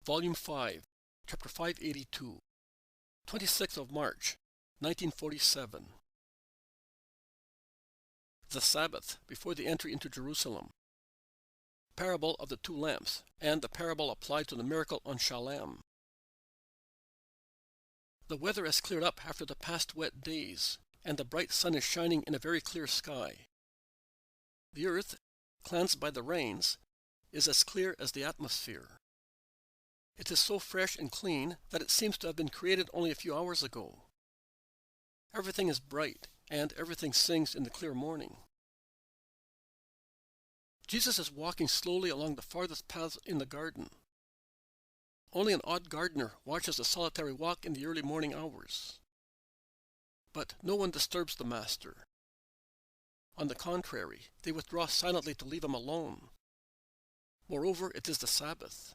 Volume 5, Chapter 582, 26th of March, 1947. The Sabbath before the entry into Jerusalem. Parable of the two lamps, and the parable applied to the miracle on Shalem. The weather has cleared up after the past wet days, and the bright sun is shining in a very clear sky. The earth, cleansed by the rains, is as clear as the atmosphere. It is so fresh and clean that it seems to have been created only a few hours ago. Everything is bright, and everything sings in the clear morning. Jesus is walking slowly along the farthest paths in the garden. Only an odd gardener watches the solitary walk in the early morning hours. But no one disturbs the master. On the contrary, they withdraw silently to leave him alone. Moreover, it is the Sabbath,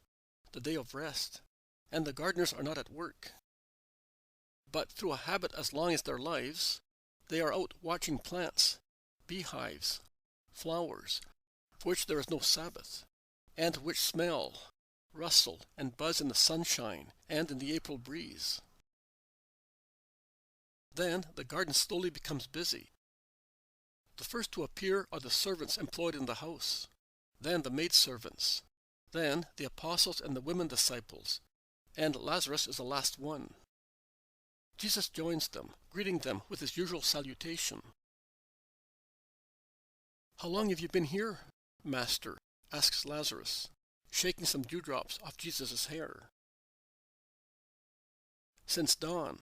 the day of rest, and the gardeners are not at work. But through a habit as long as their lives, they are out watching plants, beehives, flowers, for which there is no Sabbath, and which smell, rustle, and buzz in the sunshine and in the April breeze. Then the garden slowly becomes busy. The first to appear are the servants employed in the house, then the maidservants, then the apostles and the women disciples, and Lazarus is the last one. Jesus joins them, greeting them with his usual salutation. "How long have you been here, Master?" asks Lazarus, shaking some dewdrops off Jesus' hair. "Since dawn.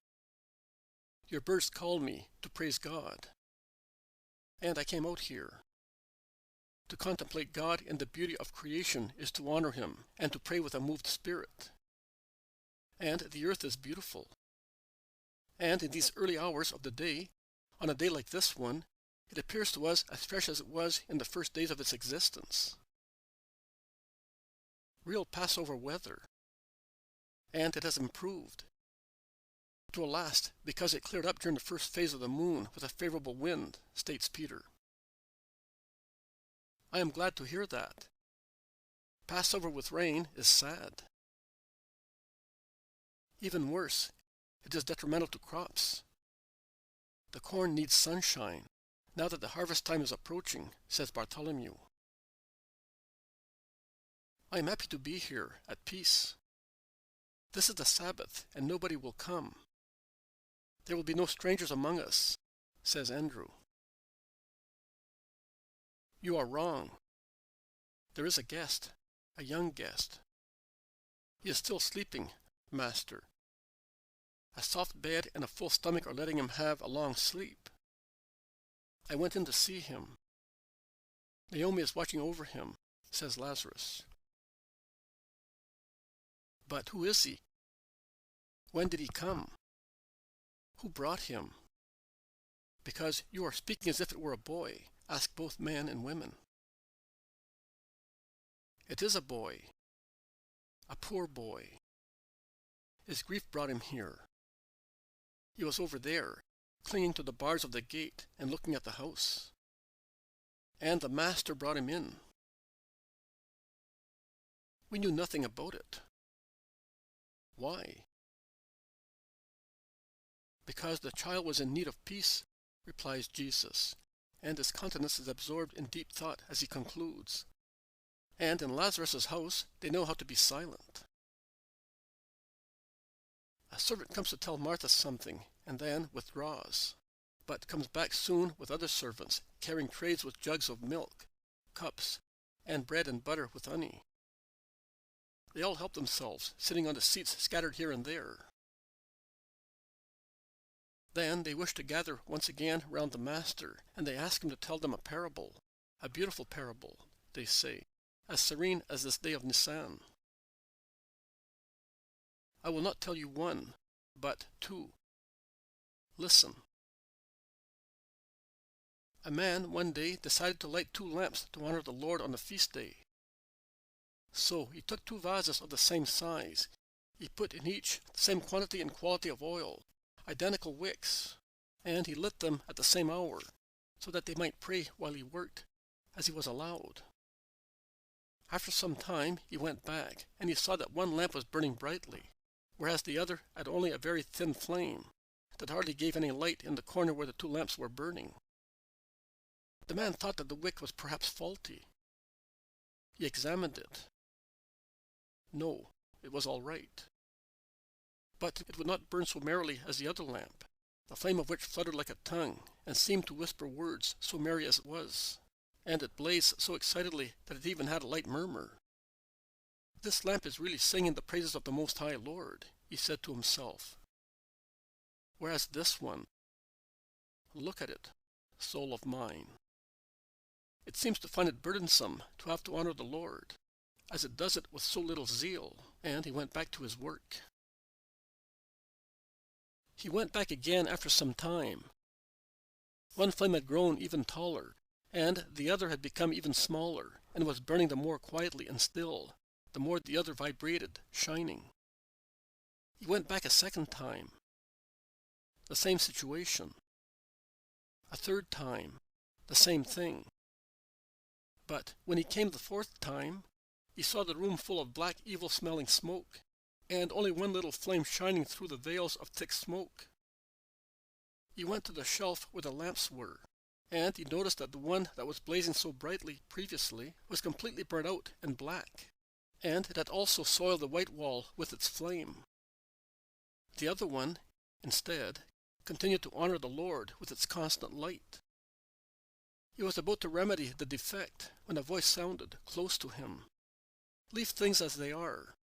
Your birds called me to praise God. And I came out here. To contemplate God in the beauty of creation is to honor him and to pray with a moved spirit. And the earth is beautiful. And in these early hours of the day, on a day like this one, it appears to us as fresh as it was in the first days of its existence. Real Passover weather. And it has improved. It will last because it cleared up during the first phase of the moon with a favorable wind, states Peter. I am glad to hear that. Passover with rain is sad. Even worse, it is detrimental to crops. The corn needs sunshine, now that the harvest time is approaching, says Bartholomew. I am happy to be here, at peace. This is the Sabbath, and nobody will come. There will be no strangers among us, says Andrew. You are wrong. There is a guest, a young guest. He is still sleeping, Master. A soft bed and a full stomach are letting him have a long sleep. I went in to see him. Naomi is watching over him, says Lazarus. But who is he? When did he come? Who brought him? Because you are speaking as if it were a boy, ask both men and women. It is a boy, a poor boy. His grief brought him here. He was over there, clinging to the bars of the gate and looking at the house. And the master brought him in. We knew nothing about it. Why? Because the child was in need of peace, replies Jesus, and his countenance is absorbed in deep thought as he concludes. And in Lazarus' house, they know how to be silent. A servant comes to tell Martha something, and then withdraws, but comes back soon with other servants, carrying trays with jugs of milk, cups, and bread and butter with honey. They all help themselves, sitting on the seats scattered here and there. Then they wish to gather once again round the Master, and they ask him to tell them a parable, a beautiful parable, they say, as serene as this day of Nisan. I will not tell you one, but two. Listen. A man one day decided to light 2 lamps to honor the Lord on the feast day. So he took 2 vases of the same size. He put in each the same quantity and quality of oil, identical wicks, and he lit them at the same hour, so that they might pray while he worked, as he was allowed. After some time he went back, and he saw that one lamp was burning brightly, whereas the other had only a very thin flame that hardly gave any light in the corner where the two lamps were burning. The man thought that the wick was perhaps faulty. He examined it. No, it was all right. But it would not burn so merrily as the other lamp, the flame of which fluttered like a tongue, and seemed to whisper words, so merry as it was, and it blazed so excitedly that it even had a light murmur. "This lamp is really singing the praises of the Most High Lord," he said to himself. "Whereas this one, look at it, soul of mine. It seems to find it burdensome to have to honor the Lord, as it does it with so little zeal," and he went back to his work. He went back again after some time. One flame had grown even taller, and the other had become even smaller, and was burning the more quietly and still, the more the other vibrated, shining. He went back a second time. The same situation. A third time, the same thing. But when he came the fourth time, he saw the room full of black, evil-smelling smoke, and only one little flame shining through the veils of thick smoke. He went to the shelf where the lamps were, and he noticed that the one that was blazing so brightly previously was completely burnt out and black, and it had also soiled the white wall with its flame. The other one, instead, continued to honor the Lord with its constant light. He was about to remedy the defect when a voice sounded close to him. "Leave things as they are,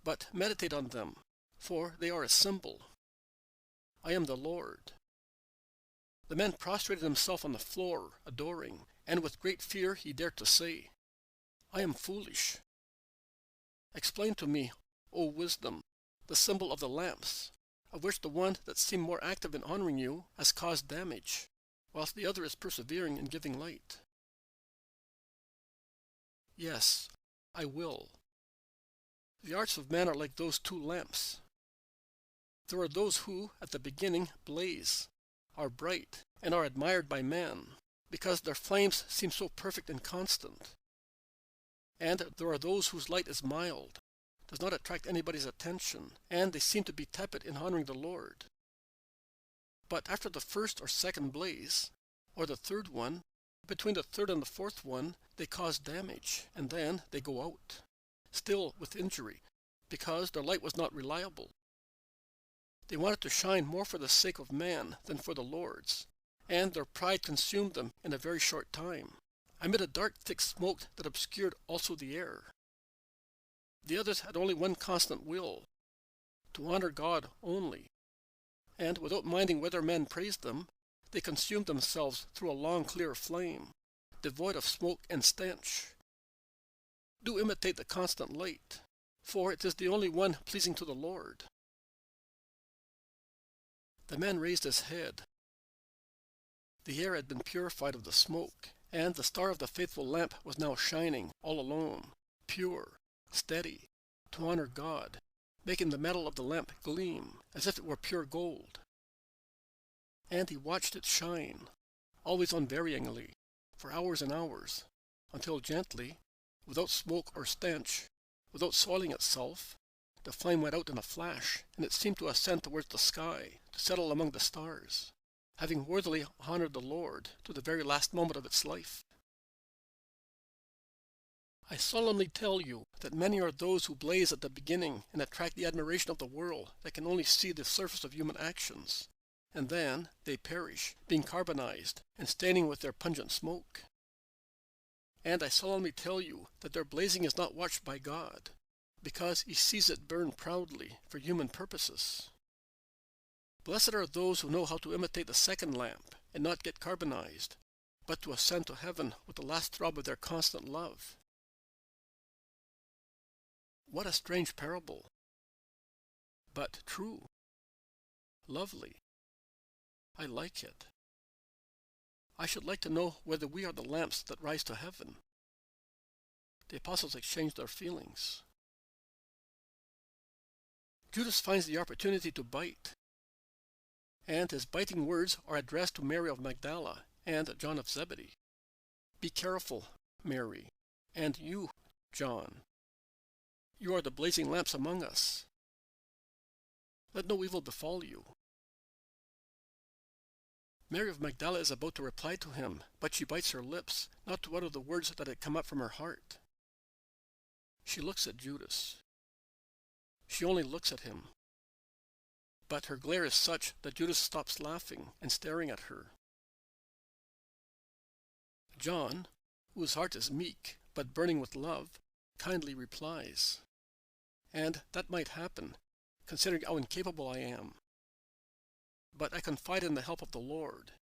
but meditate on them, for they are a symbol. I am the Lord." The man prostrated himself on the floor, adoring, and with great fear he dared to say, "I am foolish. Explain to me, O wisdom, the symbol of the lamps, of which the one that seemed more active in honoring you has caused damage, whilst the other is persevering in giving light." "Yes, I will. The arts of man are like those two lamps. There are those who, at the beginning, blaze, are bright, and are admired by men, because their flames seem so perfect and constant. And there are those whose light is mild, does not attract anybody's attention, and they seem to be tepid in honoring the Lord. But after the first or second blaze, or the third one, between the third and the fourth one, they cause damage, and then they go out, still with injury, because their light was not reliable. They wanted to shine more for the sake of man than for the Lord's, and their pride consumed them in a very short time, amid a dark thick smoke that obscured also the air. The others had only one constant will, to honor God only, and without minding whether men praised them, they consumed themselves through a long clear flame, devoid of smoke and stench. Do imitate the constant light, for it is the only one pleasing to the Lord." The man raised his head. The air had been purified of the smoke, and the star of the faithful lamp was now shining all alone, pure, steady, to honor God, making the metal of the lamp gleam as if it were pure gold. And he watched it shine, always unvaryingly, for hours and hours, until gently, without smoke or stench, without soiling itself, the flame went out in a flash, and it seemed to ascend towards the sky, to settle among the stars, having worthily honored the Lord to the very last moment of its life. I solemnly tell you that many are those who blaze at the beginning and attract the admiration of the world that can only see the surface of human actions, and then they perish, being carbonized and staining with their pungent smoke. And I solemnly tell you that their blazing is not watched by God, because he sees it burn proudly for human purposes. Blessed are those who know how to imitate the second lamp and not get carbonized, but to ascend to heaven with the last throb of their constant love. What a strange parable! But true. Lovely. I like it. I should like to know whether we are the lamps that rise to heaven. The apostles exchanged their feelings. Judas finds the opportunity to bite, and his biting words are addressed to Mary of Magdala and John of Zebedee. "Be careful, Mary, And you, John, you are the blazing lamps among us. Let no evil befall you." Mary of Magdala is about to reply to him, but she bites her lips, not to utter the words that had come up from her heart. She looks at Judas. She only looks at him. But her glare is such that Judas stops laughing and staring at her. John, whose heart is meek but burning with love, kindly replies, "And that might happen, considering how incapable I am. But I confide in the help of the Lord,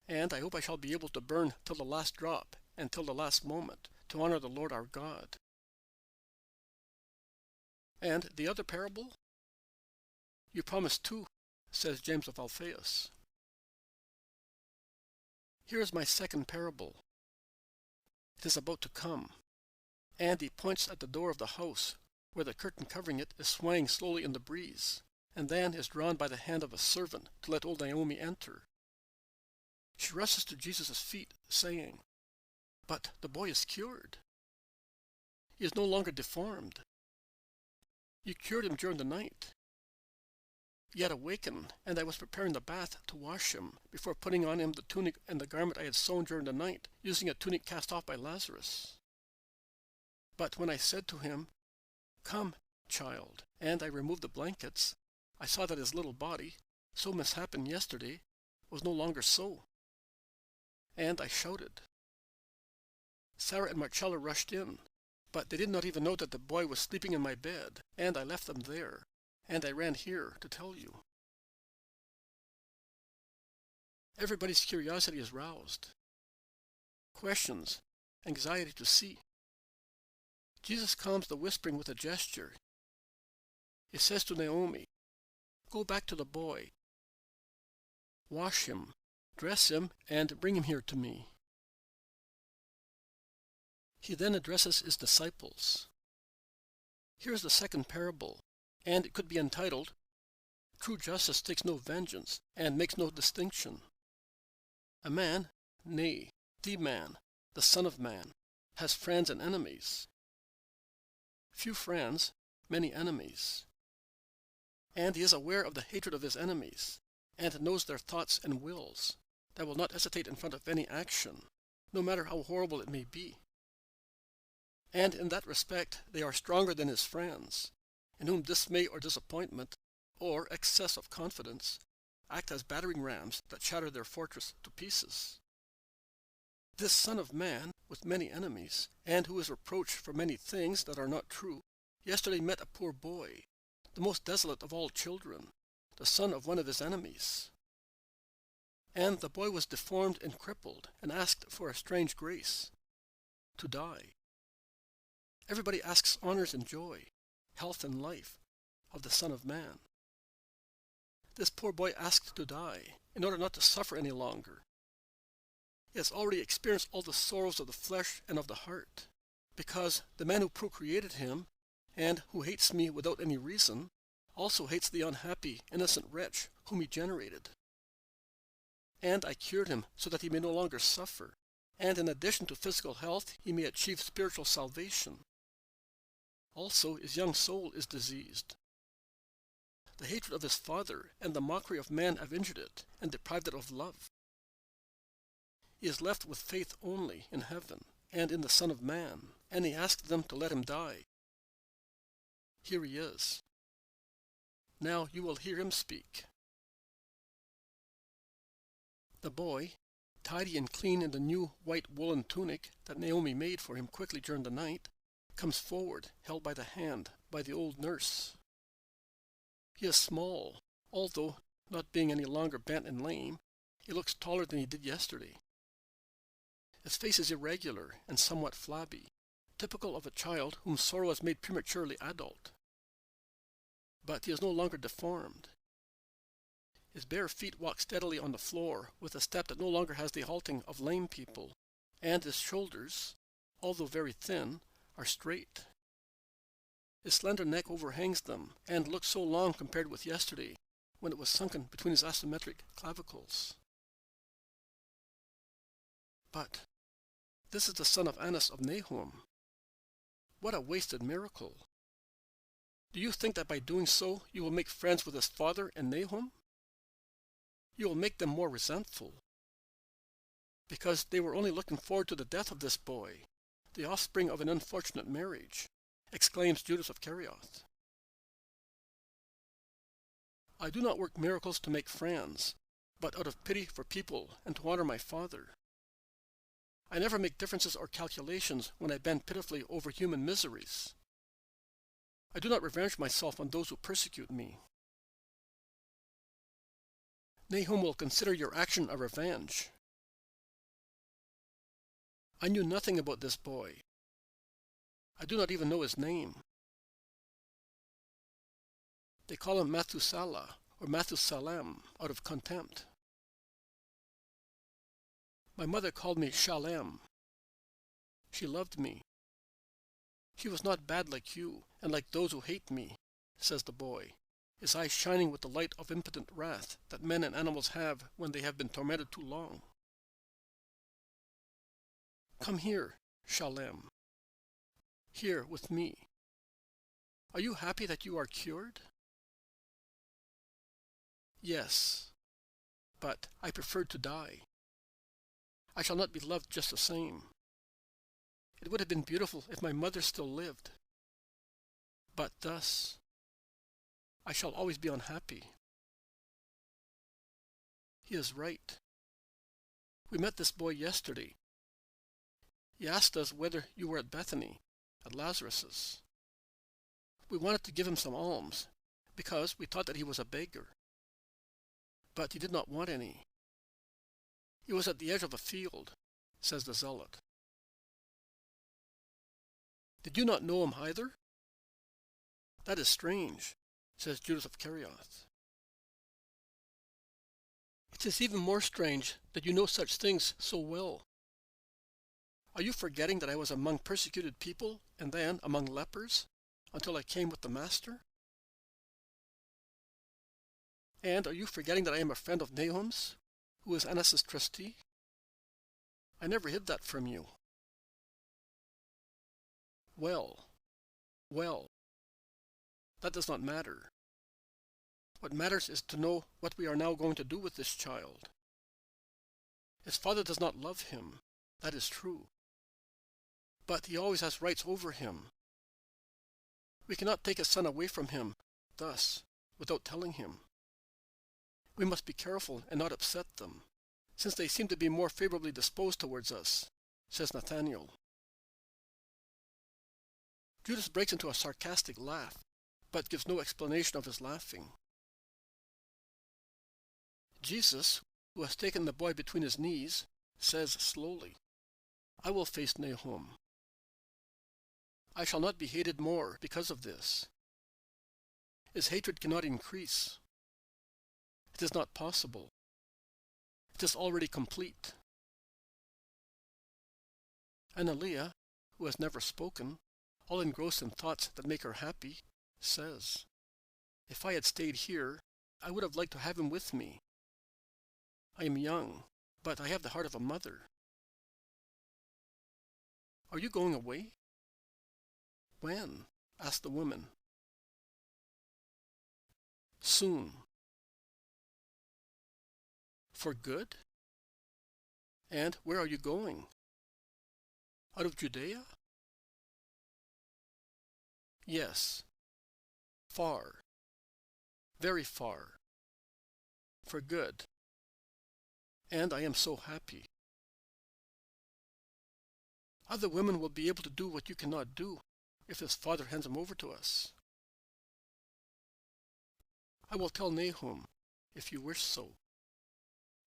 and I hope I shall be able to burn till the last drop and till the last moment, to honor the Lord our God." "And the other parable?" "You promised too," says James of Alphaeus. "Here is my second parable. It is about to come." And he points at the door of the house, where the curtain covering it is swaying slowly in the breeze, and then is drawn by the hand of a servant to let old Naomi enter. She rushes to Jesus' feet, saying, "But the boy is cured. He is no longer deformed. You cured him during the night. He had awakened, and I was preparing the bath to wash him, before putting on him the tunic and the garment I had sewn during the night, using a tunic cast off by Lazarus. But when I said to him, 'Come, child,' and I removed the blankets, I saw that his little body, so mishapen yesterday, was no longer so. And I shouted. Sarah and Marcella rushed in, but they did not even know that the boy was sleeping in my bed, and I left them there, and I ran here to tell you." Everybody's curiosity is roused. Questions, anxiety to see. Jesus calms the whispering with a gesture. He says to Naomi, "Go back to the boy. Wash him, dress him, and bring him here to me." He then addresses his disciples. Here is the second parable, and it could be entitled, "True justice takes no vengeance and makes no distinction." A man, nay, the man, the Son of Man, has friends and enemies. Few friends, many enemies. And he is aware of the hatred of his enemies, and knows their thoughts and wills, that will not hesitate in front of any action, no matter how horrible it may be. And in that respect they are stronger than his friends, in whom dismay or disappointment, or excess of confidence, act as battering rams that shatter their fortress to pieces. This Son of Man, with many enemies, and who is reproached for many things that are not true, yesterday met a poor boy, the most desolate of all children, the son of one of his enemies. And the boy was deformed and crippled, and asked for a strange grace, to die. Everybody asks honors and joy, health and life, of the Son of Man. This poor boy asked to die, in order not to suffer any longer. He has already experienced all the sorrows of the flesh and of the heart, because the man who procreated him, and who hates me without any reason, also hates the unhappy, innocent wretch whom he generated. And I cured him so that he may no longer suffer, and in addition to physical health, he may achieve spiritual salvation. Also, his young soul is diseased. The hatred of his father and the mockery of man have injured it and deprived it of love. He is left with faith only in heaven and in the Son of Man, and he asked them to let him die. Here he is. Now you will hear him speak. The boy, tidy and clean in the new white woolen tunic that Naomi made for him quickly during the night, comes forward, held by the hand by the old nurse. He is small, although, not being any longer bent and lame, he looks taller than he did yesterday. His face is irregular and somewhat flabby, typical of a child whom sorrow has made prematurely adult. But he is no longer deformed. His bare feet walk steadily on the floor with a step that no longer has the halting of lame people, and his shoulders, although very thin, are straight. His slender neck overhangs them, and looks so long compared with yesterday, when it was sunken between his asymmetric clavicles. But this is the son of Annas of Nahum, What a wasted miracle! Do you think that by doing so you will make friends with his father and Nahum? You will make them more resentful, because they were only looking forward to the death of this boy, the offspring of an unfortunate marriage, exclaims Judas of Kerioth. I do not work miracles to make friends, but out of pity for people and to honor my Father. I never make differences or calculations when I bend pitifully over human miseries. I do not revenge myself on those who persecute me. Nahum will consider your action a revenge. I knew nothing about this boy. I do not even know his name. They call him Methuselah or Methusalem out of contempt. My mother called me Shalem. She loved me. She was not bad like you and like those who hate me, says the boy, his eyes shining with the light of impotent wrath that men and animals have when they have been tormented too long. Come here, Shalem. Here with me. Are you happy that you are cured? Yes, but I preferred to die. I shall not be loved just the same. It would have been beautiful if my mother still lived. But thus, I shall always be unhappy. He is right. We met this boy yesterday. He asked us whether you were at Bethany, at Lazarus's. We wanted to give him some alms, because we thought that he was a beggar. But he did not want any. He was at the edge of a field, says the zealot. Did you not know him either? That is strange, says Judas of Kerioth. It is even more strange that you know such things so well. Are you forgetting that I was among persecuted people and then among lepers until I came with the Master? And are you forgetting that I am a friend of Nahum's, who is Annas' trustee? I never hid that from you. Well, that does not matter. What matters is to know what we are now going to do with this child. His father does not love him, that is true. But he always has rights over him. We cannot take his son away from him, thus, without telling him. We must be careful and not upset them, since they seem to be more favorably disposed towards us, says Nathanael. Judas breaks into a sarcastic laugh, but gives no explanation of his laughing. Jesus, who has taken the boy between his knees, says slowly, I will face Nahum. I shall not be hated more because of this. His hatred cannot increase. It is not possible. It is already complete. Analea, who has never spoken, all engrossed in thoughts that make her happy, says, If I had stayed here, I would have liked to have him with me. I am young, but I have the heart of a mother. Are you going away? When? Asked the woman. Soon. For good? And where are you going? Out of Judea? Yes. Far. Very far. For good. And I am so happy. Other women will be able to do what you cannot do if his father hands him over to us. I will tell Nahum, if you wish so.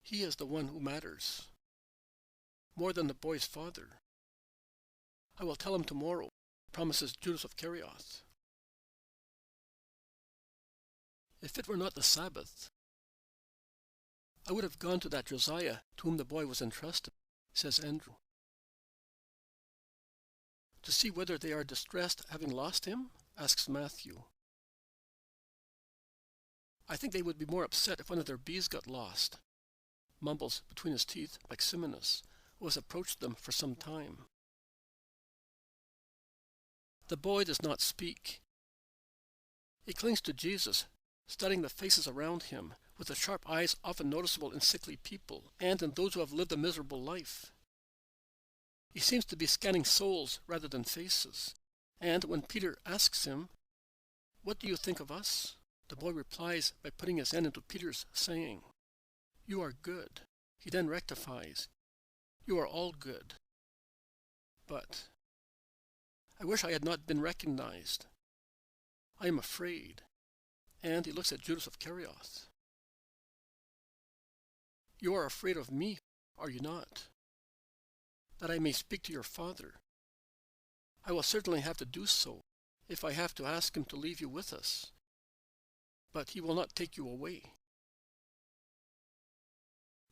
He is the one who matters, more than the boy's father. I will tell him tomorrow, promises Judas of Kerioth. If it were not the Sabbath, I would have gone to that Josiah to whom the boy was entrusted, says Andrew. To see whether they are distressed having lost him, asks Matthew. I think they would be more upset if one of their bees got lost, mumbles between his teeth Maximinus, who has approached them for some time. The boy does not speak. He clings to Jesus, studying the faces around him, with the sharp eyes often noticeable in sickly people, and in those who have lived a miserable life. He seems to be scanning souls rather than faces, and when Peter asks him, "What do you think of us?" the boy replies by putting his hand into Peter's, saying, "You are good." He then rectifies, "You are all good." But I wish I had not been recognized. I am afraid. And he looks at Judas of Kerioth. You are afraid of me, are you not? That I may speak to your father. I will certainly have to do so, if I have to ask him to leave you with us. But he will not take you away.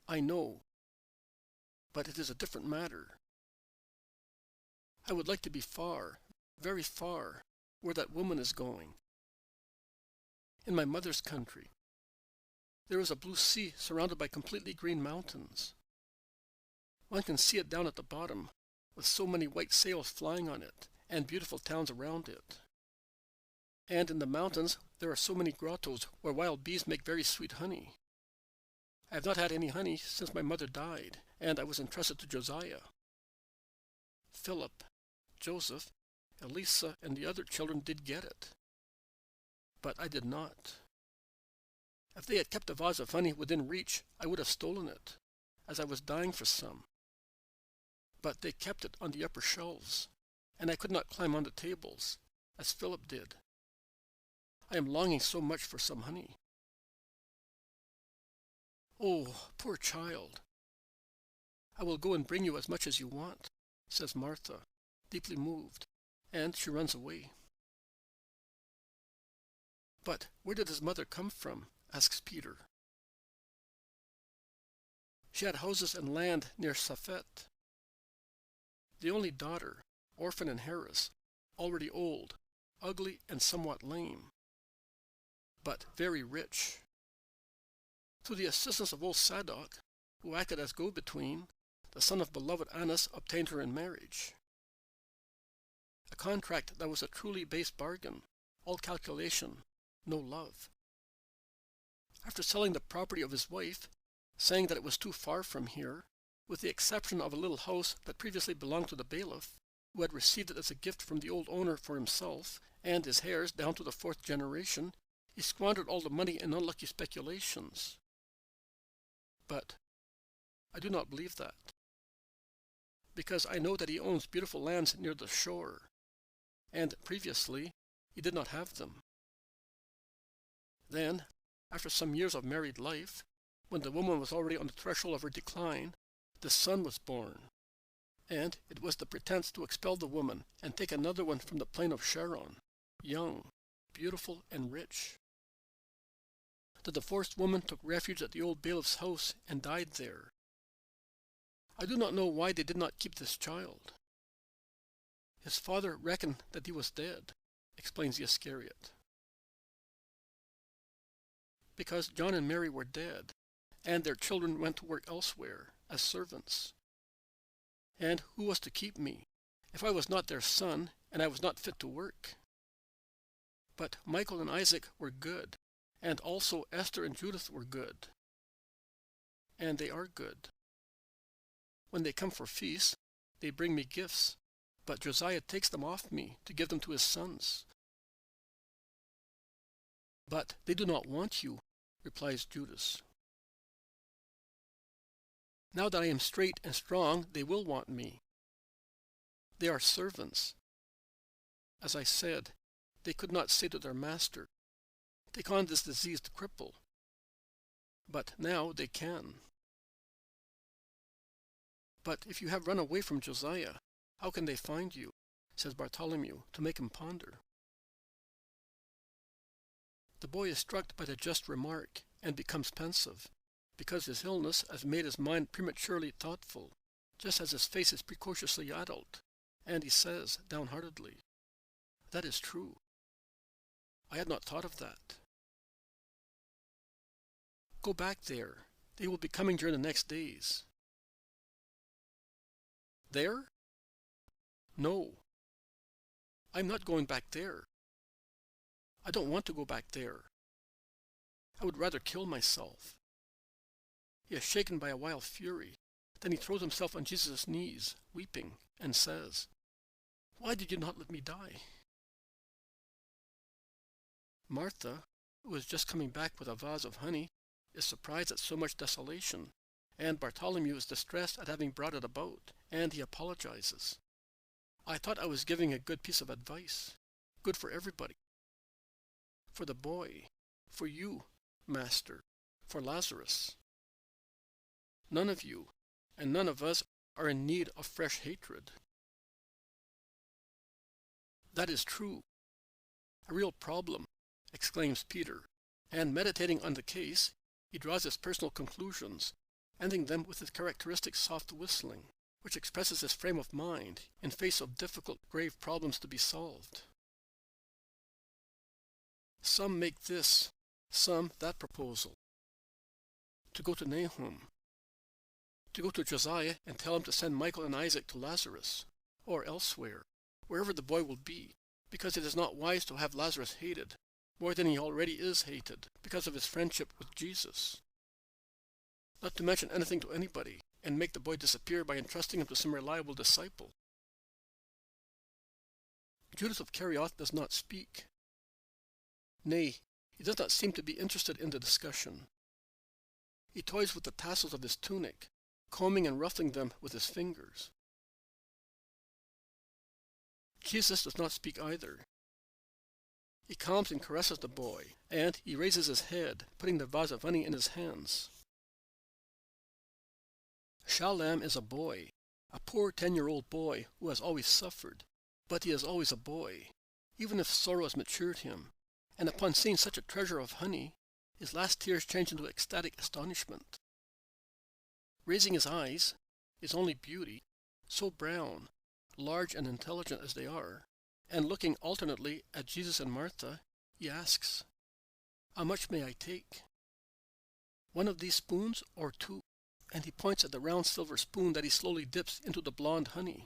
I know, but it is a different matter. I would like to be far, very far, where that woman is going. In my mother's country. There is a blue sea surrounded by completely green mountains. One can see it down at the bottom, with so many white sails flying on it, and beautiful towns around it. And in the mountains there are so many grottos where wild bees make very sweet honey. I have not had any honey since my mother died, and I was entrusted to Josiah. Philip, Joseph, Elisa, and the other children did get it. But I did not. If they had kept a vase of honey within reach, I would have stolen it, as I was dying for some. But they kept it on the upper shelves, and I could not climb on the tables, as Philip did. I am longing so much for some honey. Oh, poor child! I will go and bring you as much as you want, says Martha, deeply moved, and she runs away. But where did his mother come from? Asks Peter. She had houses and land near Saphet. The only daughter, orphan in Harris, already old, ugly, and somewhat lame, but very rich. Through the assistance of old Sadok, who acted as go-between, the son of beloved Annas obtained her in marriage. A contract that was a truly base bargain, all calculation, no love. After selling the property of his wife, saying that it was too far from here, with the exception of a little house that previously belonged to the bailiff, who had received it as a gift from the old owner for himself and his heirs down to the 4th generation, he squandered all the money in unlucky speculations. But I do not believe that, because I know that he owns beautiful lands near the shore, and previously he did not have them. Then, after some years of married life, when the woman was already on the threshold of her decline, the son was born, and it was the pretense to expel the woman and take another one from the plain of Sharon, young, beautiful, and rich. The divorced woman took refuge at the old bailiff's house and died there. I do not know why they did not keep this child. His father reckoned that he was dead, explains the Iscariot. Because John and Mary were dead, and their children went to work elsewhere, as servants. And who was to keep me, if I was not their son, and I was not fit to work? But Michael and Isaac were good, and also Esther and Judith were good. And they are good. When they come for feasts, they bring me gifts, but Josiah takes them off me to give them to his sons. But they do not want you, replies Judas. Now that I am straight and strong, they will want me. They are servants. As I said, they could not say to their master, "Take on this diseased cripple." But now they can. But if you have run away from Josiah, how can they find you? Says Bartholomew, to make him ponder. The boy is struck by the just remark and becomes pensive, because his illness has made his mind prematurely thoughtful, just as his face is precociously adult, and he says, downheartedly, "That is true. I had not thought of that." Go back there. They will be coming during the next days. There? No. I'm not going back there. I don't want to go back there. I would rather kill myself. He is shaken by a wild fury. Then he throws himself on Jesus' knees, weeping, and says, "Why did you not let me die?" Martha, who is just coming back with a vase of honey, is surprised at so much desolation, and Bartholomew is distressed at having brought it about, and he apologizes. "I thought I was giving a good piece of advice, good for everybody. For the boy, for you, Master, for Lazarus. None of you, and none of us, are in need of fresh hatred." "That is true. A real problem," exclaims Peter, and meditating on the case, he draws his personal conclusions, ending them with his characteristic soft whistling, which expresses his frame of mind in face of difficult, grave problems to be solved. Some make this, some that proposal. To go to Nahum, to go to Josiah and tell him to send Michael and Isaac to Lazarus, or elsewhere, wherever the boy will be, because it is not wise to have Lazarus hated, more than he already is hated, because of his friendship with Jesus. Not to mention anything to anybody, and make the boy disappear by entrusting him to some reliable disciple. Judas of Kerioth does not speak. Nay, he does not seem to be interested in the discussion. He toys with the tassels of his tunic, combing and ruffling them with his fingers. Jesus does not speak either. He calms and caresses the boy, and he raises his head, putting the vase of honey in his hands. Shalom is a boy, a poor 10-year-old boy who has always suffered, but he is always a boy, even if sorrow has matured him, and upon seeing such a treasure of honey, his last tears change into ecstatic astonishment. Raising his eyes, his only beauty, so brown, large and intelligent as they are, and looking alternately at Jesus and Martha, he asks, "How much may I take? One of these spoons or two?" And he points at the round silver spoon that he slowly dips into the blonde honey.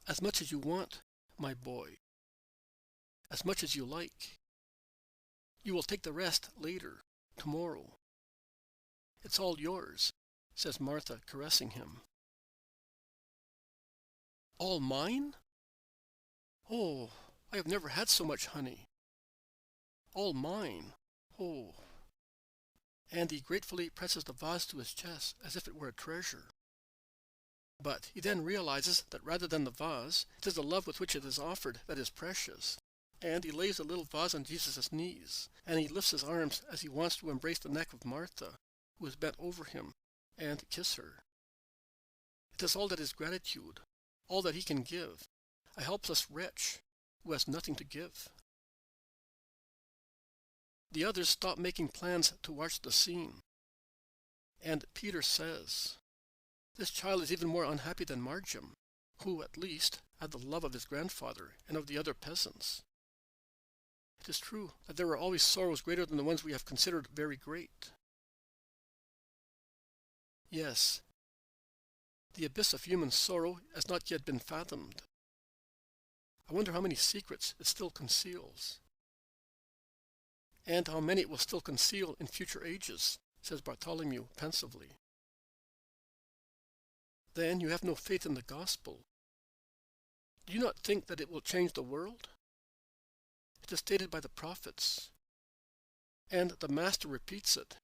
"As much as you want, my boy. As much as you like. You will take the rest later, tomorrow. It's all yours," says Martha, caressing him. "All mine? Oh, I have never had so much honey. All mine. Oh." And he gratefully presses the vase to his chest as if it were a treasure. But he then realizes that rather than the vase, it is the love with which it is offered that is precious, and he lays the little vase on Jesus' knees, and he lifts his arms as he wants to embrace the neck of Martha, who is bent over him, and kiss her. It is all that is gratitude, all that he can give, a helpless wretch who has nothing to give. The others stop making plans to watch the scene. And Peter says, "This child is even more unhappy than Marjam, who, at least, had the love of his grandfather and of the other peasants." It is true that there are always sorrows greater than the ones we have considered very great. Yes, the abyss of human sorrow has not yet been fathomed. I wonder how many secrets it still conceals. "And how many it will still conceal in future ages," says Bartholomew pensively. "Then you have no faith in the gospel. Do you not think that it will change the world? It is stated by the prophets, and the Master repeats it."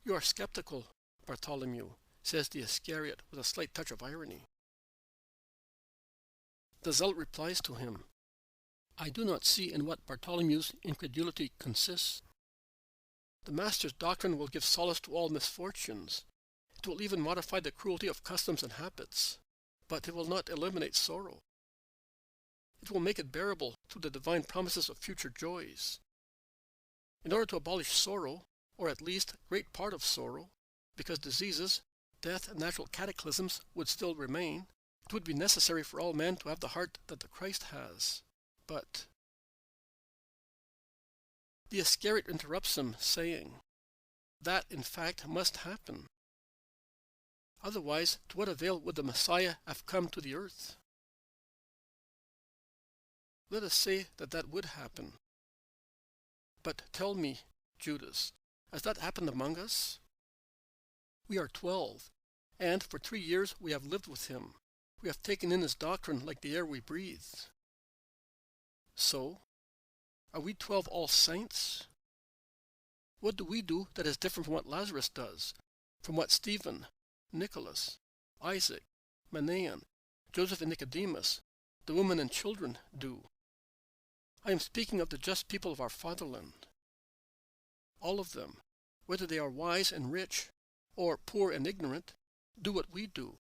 "You are skeptical, Bartholomew," says the Iscariot with a slight touch of irony. The zealot replies to him, "I do not see in what Bartholomew's incredulity consists. The Master's doctrine will give solace to all misfortunes. It will even modify the cruelty of customs and habits, but it will not eliminate sorrow. It will make it bearable through the divine promises of future joys. In order to abolish sorrow, or at least great part of sorrow, because diseases, death, and natural cataclysms would still remain, it would be necessary for all men to have the heart that the Christ has. But..." The Iscariot interrupts him, saying, "That, in fact, must happen. Otherwise, to what avail would the Messiah have come to the earth? Let us say that that would happen. But tell me, Judas, has that happened among us? We are 12, and for 3 years we have lived with him. We have taken in his doctrine like the air we breathe. So, are we 12 all saints? What do we do that is different from what Lazarus does, from what Stephen, Nicholas, Isaac, Manaen, Joseph and Nicodemus, the women and children do? I am speaking of the just people of our fatherland. All of them, whether they are wise and rich, or poor and ignorant, do what we do.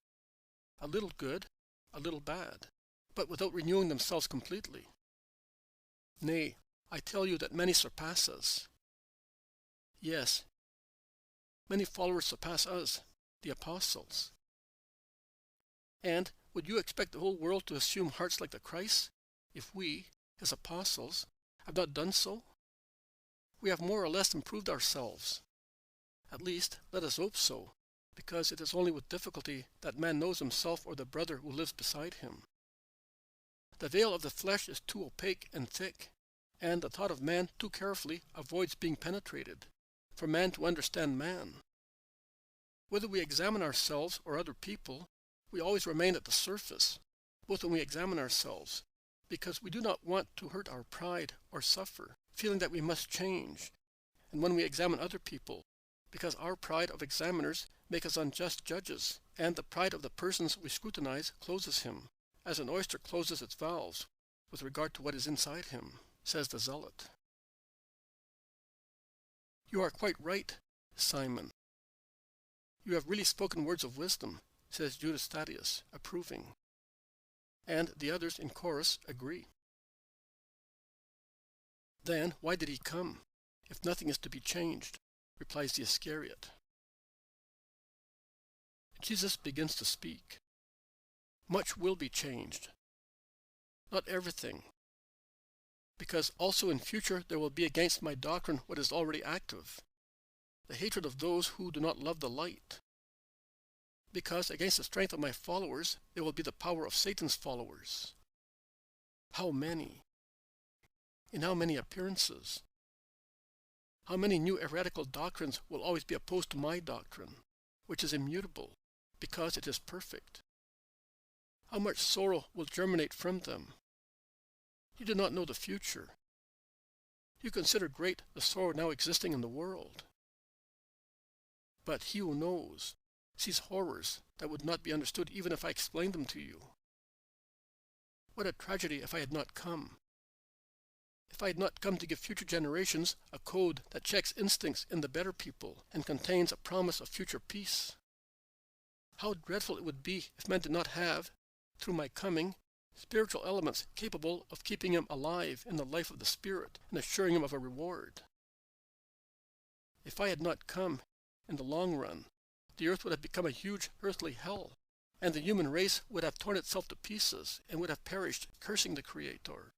A little good, a little bad, but without renewing themselves completely. Nay, I tell you that many surpass us. Yes, many followers surpass us, the apostles. And would you expect the whole world to assume hearts like the Christ, if we, his apostles, have not done so? We have more or less improved ourselves. At least, let us hope so, because it is only with difficulty that man knows himself or the brother who lives beside him. The veil of the flesh is too opaque and thick, and the thought of man too carefully avoids being penetrated, for man to understand man. Whether we examine ourselves or other people, we always remain at the surface, both when we examine ourselves, because we do not want to hurt our pride or suffer, feeling that we must change, and when we examine other people, because our pride of examiners make us unjust judges, and the pride of the persons we scrutinize closes him, as an oyster closes its valves, with regard to what is inside him, says the zealot. You are quite right, Simon. You have really spoken words of wisdom, says Judas Thaddeus, approving. And the others in chorus agree. Then why did he come, if nothing is to be changed? Replies the Iscariot. Jesus begins to speak. Much will be changed. Not everything. Because also in future there will be against my doctrine what is already active, the hatred of those who do not love the light. Because against the strength of my followers there will be the power of Satan's followers. How many? In how many appearances? How many new heretical doctrines will always be opposed to my doctrine, which is immutable, because it is perfect? How much sorrow will germinate from them? You do not know the future. You consider great the sorrow now existing in the world. But he who knows sees horrors that would not be understood even if I explained them to you. What a tragedy if I had not come. If I had not come to give future generations a code that checks instincts in the better people and contains a promise of future peace. How dreadful it would be if men did not have, through my coming, spiritual elements capable of keeping him alive in the life of the Spirit and assuring him of a reward. If I had not come, in the long run, the earth would have become a huge earthly hell, and the human race would have torn itself to pieces and would have perished, cursing the Creator.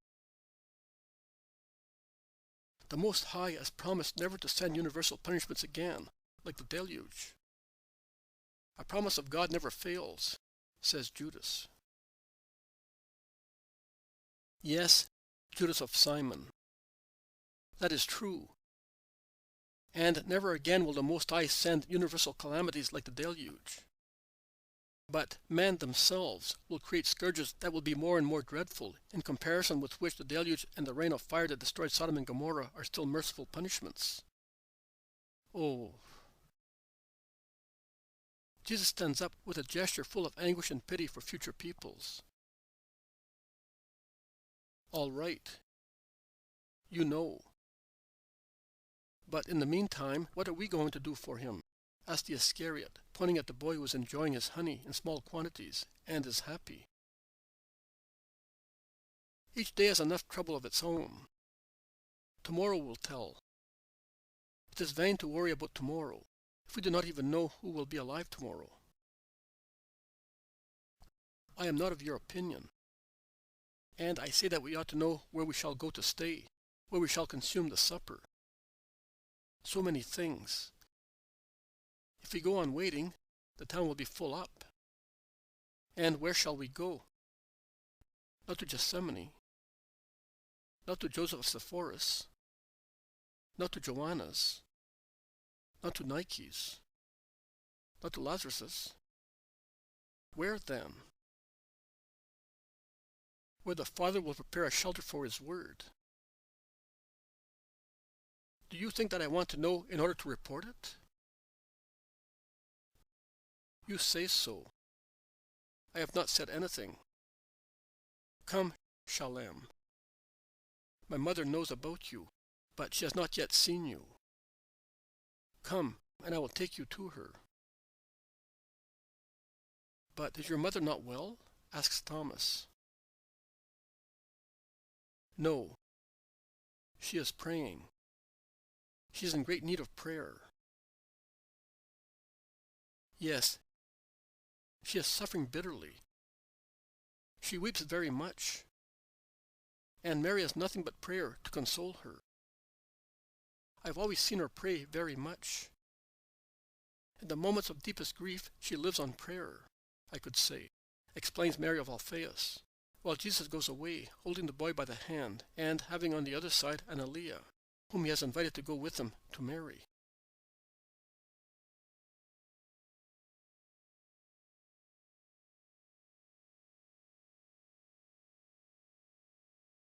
The Most High has promised never to send universal punishments again, like the deluge. A promise of God never fails, says Judas. Yes, Judas of Simon. That is true. And never again will the Most High send universal calamities like the deluge. But men themselves will create scourges that will be more and more dreadful, in comparison with which the deluge and the rain of fire that destroyed Sodom and Gomorrah are still merciful punishments. Oh. Jesus stands up with a gesture full of anguish and pity for future peoples. All right. You know. But in the meantime, what are we going to do for him? Asked the Iscariot, pointing at the boy who was enjoying his honey in small quantities, and is happy. Each day has enough trouble of its own. Tomorrow will tell. It is vain to worry about tomorrow, if we do not even know who will be alive tomorrow. I am not of your opinion, and I say that we ought to know where we shall go to stay, where we shall consume the supper. So many things. If we go on waiting, the town will be full up. And where shall we go? Not to Gethsemane. not to Joseph of Sepphoris, not to Joanna's, not to Nike's, not to Lazarus's. Where then? Where the Father will prepare a shelter for His word. Do you think that I want to know in order to report it? You say so. I have not said anything. Come, Shalem. My mother knows about you, but she has not yet seen you. Come, and I will take you to her. But is your mother not well? Asks Thomas. No. She is praying. She is in great need of prayer. Yes, she is suffering bitterly. She weeps very much, and Mary has nothing but prayer to console her. I've always seen her pray very much. In the moments of deepest grief, she lives on prayer, I could say, explains Mary of Alphaeus, while Jesus goes away, holding the boy by the hand, and having on the other side an Aliyah, whom he has invited to go with him to Mary.